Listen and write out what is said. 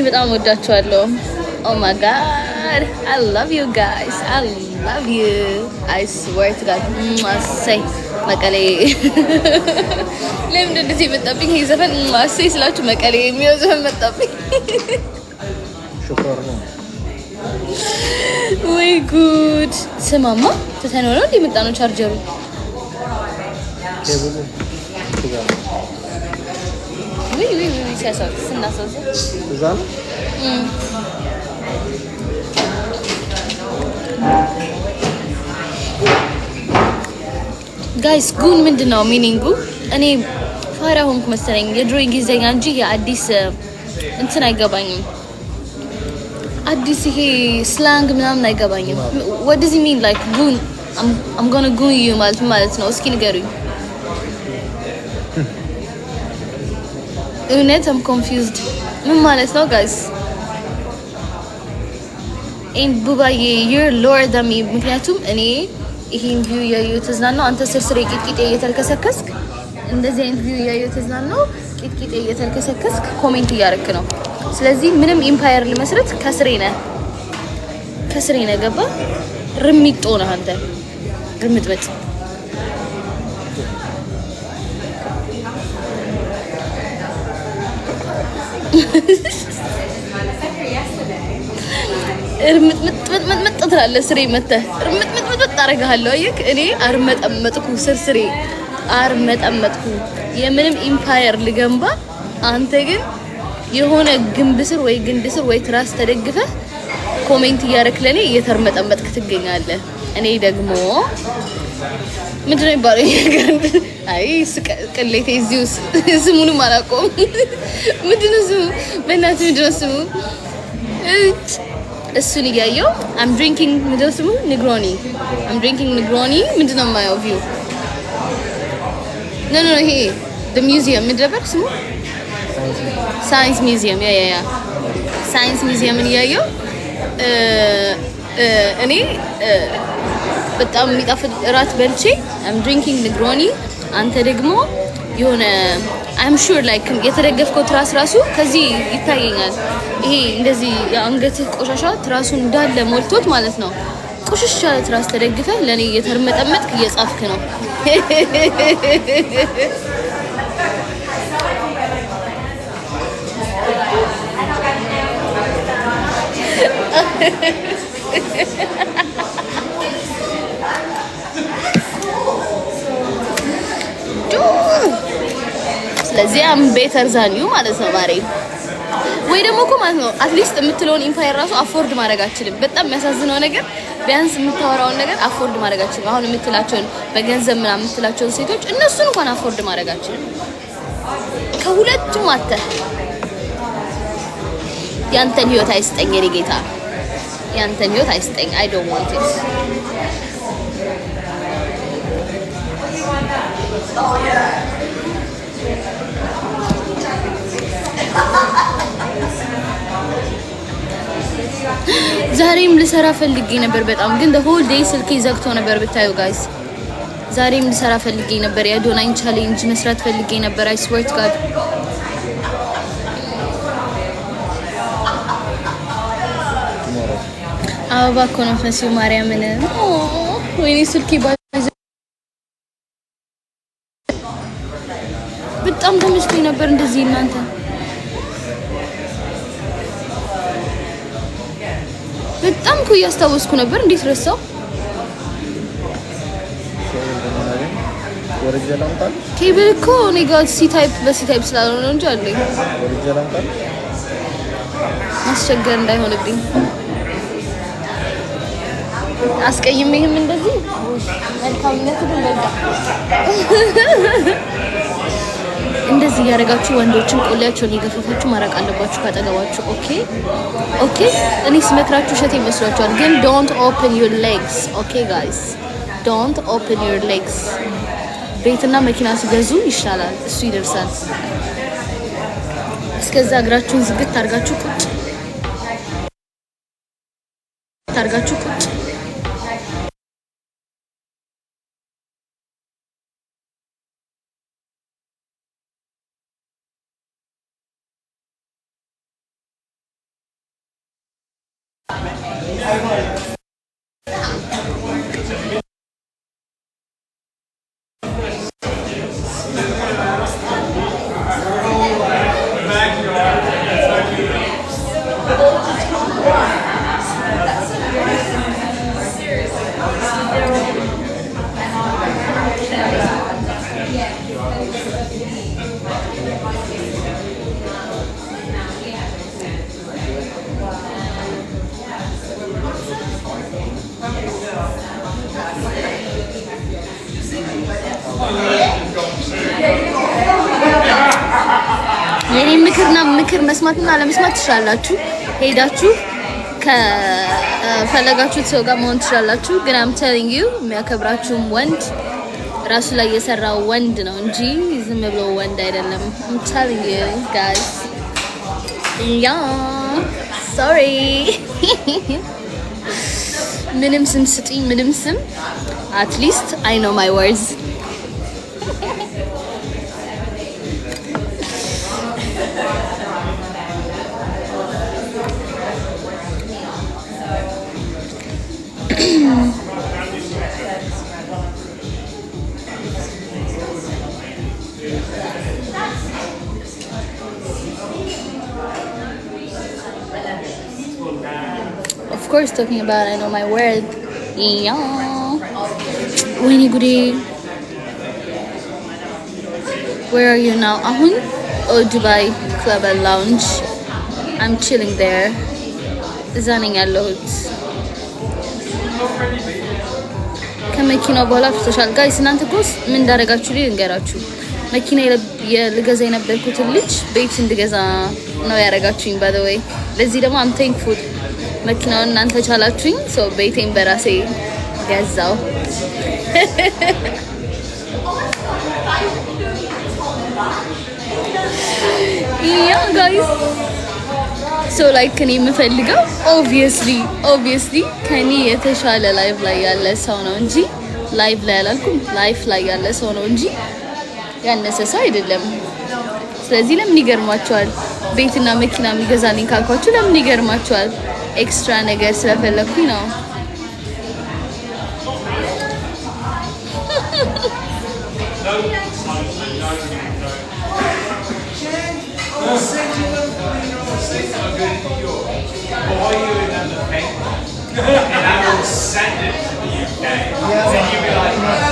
በጣም ወዳችኋለሁ። Oh my god, I love you guys. I love you. I swear to God. Say መቀሌ ለምን እንደዚህ መጣብኝ? ይሄ ዘፈን ማሰይ ስላችሁ መቀሌ የሚለው ዘፈን መጣብኝ። ሹፈር ነው ወይ ጉድ! ስማማ ተተነው ነው እንዴ መጣ ነው ቻርጀሩ ኬብሉ ወይ ሲያሳው ስናሳው እዛ ነው ጋይስ ጉን ምንድነው ሚኒንጉ? እኔ ፋራ ሆንኩ መሰለኝ። የድሮ ጊዜኛ እንጂ የአዲስ እንትን አይገባኝም። አዲስ ይሄ ስላንግ ምናምን አይገባኝም። what does it mean like goon? I'm gonna goon you ማለት ነው። እስኪ ንገሩኝ። እውነት I'm confused ምን ማለት ነው ጋይስ? ኢን ቡባዬ you're lower than me ምክንያቱም እኔ ይሄን ቪው ያዩ ተዝናናው አንተ ስርስሬ ቂጥቂጤ እየተልከሰከስክ እንደዚህ አይነት ቪው ያዩ ተዝናናው ቂጥቂጤ እየተልከሰከስክ ኮሜንት እያደረክ ነው። ስለዚህ ምንም ኢምፓየር ለመስረት ከስሬ ነህ ገባ ርሚጦ ነህ አንተ ርምጥምጥ እርምጥምጥ ትላለህ ስሬ መተህ እርምጥምጥ ታረጋለህ። አየክ እኔ አርመጠመጥኩ ስርስሬ አርመጠመጥኩ የምንም ኢምፓየር ልገንባ አንተ ግን የሆነ ግንብ ስር ወይ ግንድ ስር ወይ ትራስ ተደግፈህ ኮሜንት እያደረክ ለኔ እየተርመጠመጥክ ትገኛለህ። እኔ ደግሞ ምንድነው ይባለው ነገር አይ ቅሌቴ እዚሁስ ስሙንም አላውቀውም። ምንድነው ስሙ በእናትህ ምንድነው ስሙ እሱን እያየሁ I'm drinking ምንድነው ስሙ Negroni I'm drinking Negroni ምንድነው የማየው ቪው no ይሄ the museum ምንድን ነበር ስሙ ሳይንስ ሚውዚየም ያ ሳይንስ ሚውዚየምን እያየሁ እኔ በጣም የሚጣፍጥ እራት በልቼ I'm drinking Negroni አንተ ደግሞ የሆነ I'm sure like የተደገፍከው ትራስ ራሱ ከዚህ ይታየኛል። ይሄ እንደዚህ የአንገትህ ቆሻሻ ትራሱን እንዳለ ሞልቶት ማለት ነው። ቆሽሽ ያለ ትራስ ተደግፈህ ለኔ እየተርመጠመጥክ እየጻፍክ ነው። ስለዚህ am better than you ማለት ነው ማሬ። ወይ ደግሞ እኮ ማለት ነው አትሊስት የምትለውን ኢምፓየር ራሱ አፎርድ ማድረግ አችልም። በጣም የሚያሳዝነው ነገር ቢያንስ የምታወራውን ነገር አፎርድ ማድረግ አችልም። አሁን የምትላቸውን በገንዘብ ምናምን የምትላቸውን ሴቶች እነሱን እንኳን አፎርድ ማድረግ አችልም። ከሁለቱም አተ ያንተን ህይወት አይስጠኝ የኔ ጌታ ያንተን ህይወት አይስጠኝ I don't want it ዛሬም ልሰራ ፈልጌ ነበር በጣም ግን the whole day ስልኬ ዘግቶ ነበር ብታዩ ጋይስ ዛሬም ልሰራ ፈልጌ ነበር የአዶናይን ቻሌንጅ መስራት ፈልጌ ነበር I swear to God አበባ እኮ ነው ፈሲው ማርያምን ወይኔ ስልኬ በጣም ተመችቶኝ ነበር እንደዚህ እናንተ በጣም እኮ እያስታወስኩ ነበር እንዴት ረሳው ኬብል እኮ እኔ ጋር ሲ ታይፕ በሲ ታይፕ ስላልሆነ ነው እንጂ አለኝ ማስቸገር እንዳይሆንብኝ አስቀይሜህም እንደዚህ መልካምነት ግን በቃ እንደዚህ ያረጋችሁ ወንዶችን ቆሌያቸውን እየገፈፋችሁ ማራቅ አለባችሁ ካጠገባችሁ ኦኬ እኔ ስመክራችሁ ሸቴ መስሏችኋል ግን don't open your legs okay guys don't open your legs ቤትና መኪና ሲገዙ ይሻላል እሱ ይደርሳል እስከዛ እግራችሁን ዝግት አድርጋችሁ ቁጭ የኔ ምክር መስማትና አለመስማት ትችላላችሁ። ሄዳችሁ ከፈለጋችሁት ሰው ጋር መሆን ትችላላችሁ። ግን I'm telling you የሚያከብራችሁም ወንድ ራሱ ላይ የሰራው ወንድ ነው እንጂ ዝም ብሎ ወንድ አይደለም። I'm telling you guys. Sorry. ምንም ስም ስጡኝ፣ ምንም ስም at least I know my words. Of course, talking about I know my word. Winnie Goody. Where are you now? Ahun? Oh, Dubai Club and Lounge. I'm chilling there. Zanning a lot. ከመኪናው በኋላ ፍተሻል ጋይስ። እናንተ ኮስ ምን እንዳደረጋችሁ ልንገራችሁ። መኪና ልገዛ የነበርኩትን ልጅ ቤት እንድገዛ ነው ያደረጋችሁኝ። by the way ለዚህ ደግሞ I'm thankful። መኪናውን እናንተ ቻላችሁኝ፣ ሶ ቤቴን በራሴ ገዛው። Yeah guys, so like ከኔ የምፈልገው obviously ከኔ የተሻለ ላይቭ ላይ ያለ ሰው ነው እንጂ ላይቭ ላይ አላልኩም፣ ላይፍ ላይ ያለ ሰው ነው እንጂ ያነሰ ሰው አይደለም። ስለዚህ ለምን ይገርማችኋል? ቤትና መኪና የሚገዛልኝ ካልኳችሁ ለምን ይገርማችኋል? ኤክስትራ ነገር ስለፈለኩኝ ነው። And I will send it to the UK. And you'll be like,